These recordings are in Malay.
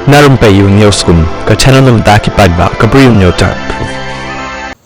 Na Rympei U channel nabynta paidbah Bri U Hynñiewtrep.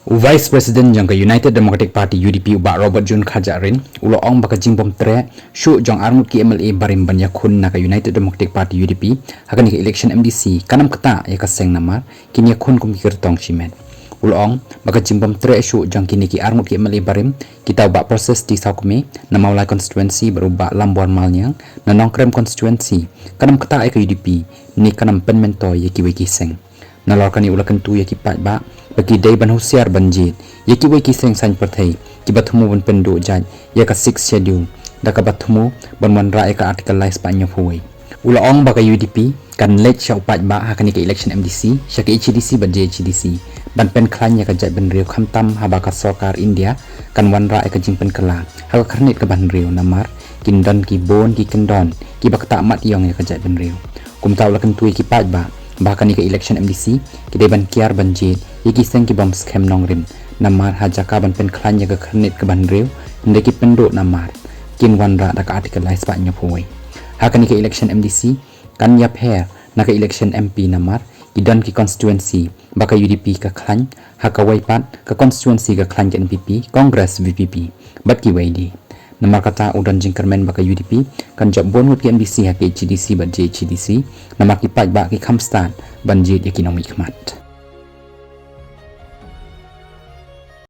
Vice President jang United Democratic Party UDP ubak Robert Jun Khajarin ulo ong baka jingbym tre shu jong armut ki MLA barim ban iakhun naka United Democratic Party UDP hakan ni election MDC kanam ktah iaka seng namar kini iakhun kum kyrteng shimen ulo ong baka jingbym tre shu jang kini ki armut ki MLA barim kita ubak proses di saukme na maulai constituency berubah lambuan malnyang na nongkrem constituency kanam ktah iaka UDP ni kanam penmento yaki weki seng nalorkani ulakan tu yaki paidbah kidei ban husiar banjit yaki weki seng san perthai ki bathmu ban pendu jaj yaka 6 schedule daka bathmu ban manra eka article lais pa nyofuai ula ong baka UDP kan lech shau paidbah hakani ke election MDC shaki HDC ban HDC ban pen klan yaka jaj ban riu khamtam habaka sarkar India kan wanra eka jingpen kala haka kharnit ka ban riu namar kindon ki bon ki kendon ki bakta mat yong yaka jaj ban riu kumta ulakan tu yaki paidbah bahkan ke election MDC kidei ban kiar banjit yaki seng ki bom scam nongrim namar hajaka ban pen klan yaga kharnit ke ban riu ndeki pendo namar kin wanra daka article lais pa nyofuai hakan ke election MDC kan iaphi naka election MP namar idon ki constituency baka UDP ka klan haka waipat ka constituency ka klan ke NPP Congress VPP bat ki waidi namar kata udan jingkermen baka UDP kan job bonut ki NBC haka HDC bat HDC namar ki paidbah ki khamstan banjit yaki nomi khmat